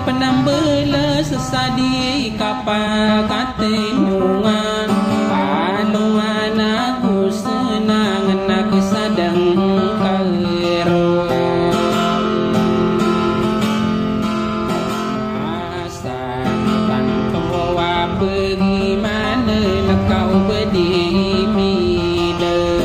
penambela sesadi kapagatengungan aluan aku senang aku sadang karo asalkan bawa pergi mana kau berdiri begini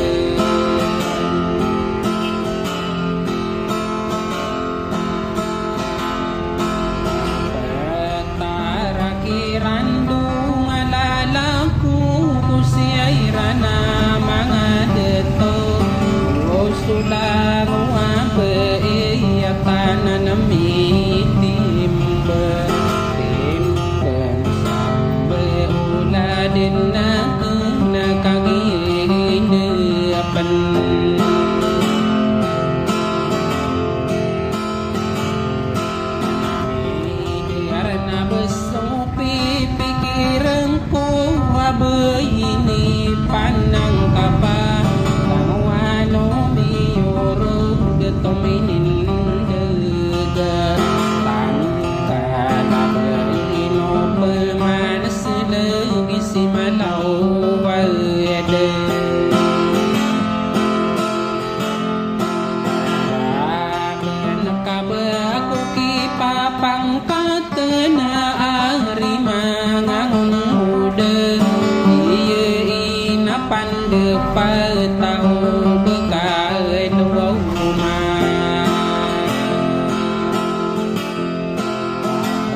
panang kapa tawano bioro getominin dega tangka berino pemanas lagi si malau wade aku ki papang katena arima ngangun pandai tahu bekal dua rumah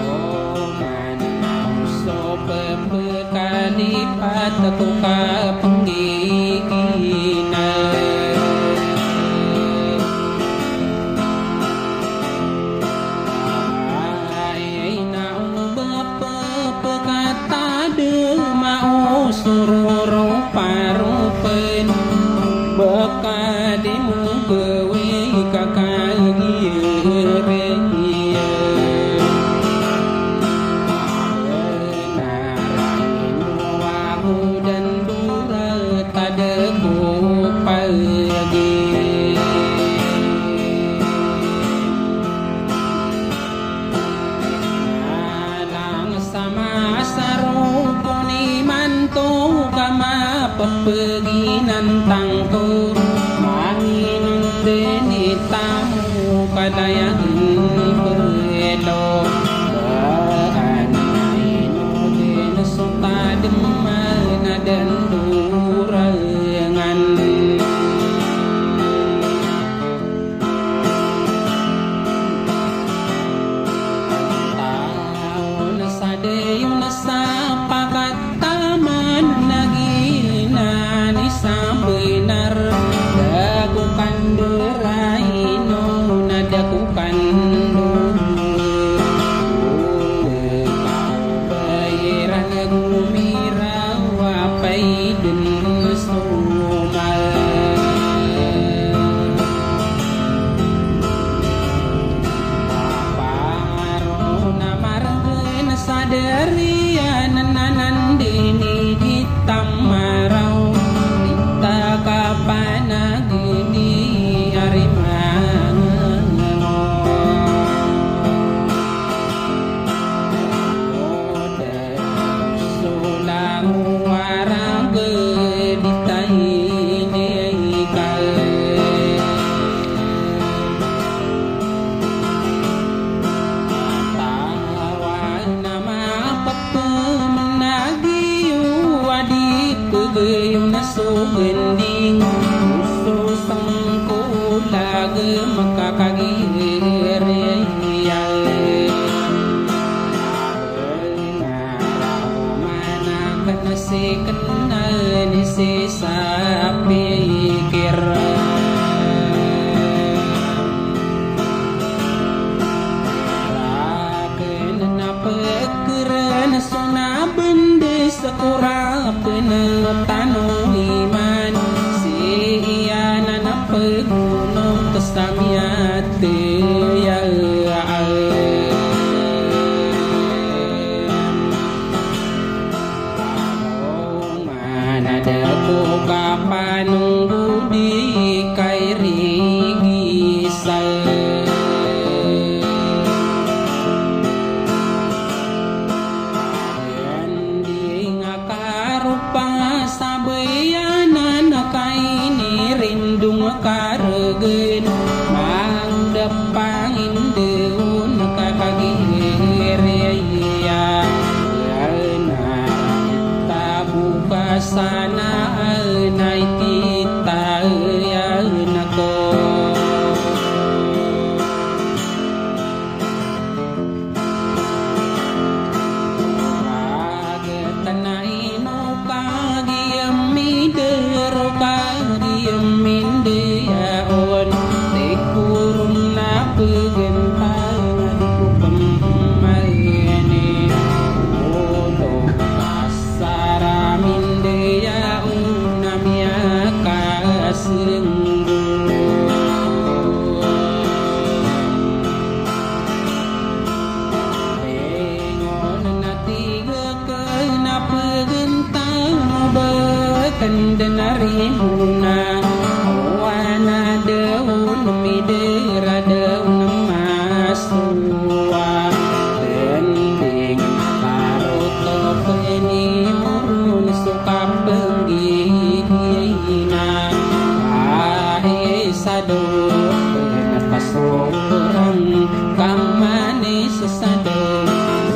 oh manau so berbekali pataku penggigina ai nau berkata de mau suruh parupen tangko Manginong dini tamu kadayan belo Baan ino din sutadem manadan durangan Taon sa deyo na sa pagkataman naginan isang benar dagukan deraino nadakukan bayaran gumiraw apay dun sumal paro na margen sa derian nanandini di tamaraw dita kapanagini arimango sulang warang gedita ini tawan nama pepemenagiu adik kegeyung nasugending uso sangkula gemakakagiri si kenal ni si sapikir raken na pekeren sona bende sekurap na tanu iman si iana na pegunung kesamiate ya Nadaku kapanunggu di kairi gisal Yan di ngakarupa sabayanan kaini rindung karegen Mang depangin deun kakagiri ya sana nai tita ya nako tanai no kagiyami dero kagiyaminde ya on tekurun na pegentang adiku pemaine olo kasaramin Kendenari muna wana daun midera daun masua dending karoto peni murun suka penggina ahe sado penakaso perang kamane sesado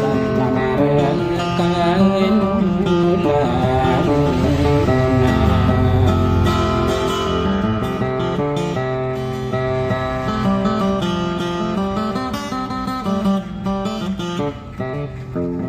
santaran kain Thank you.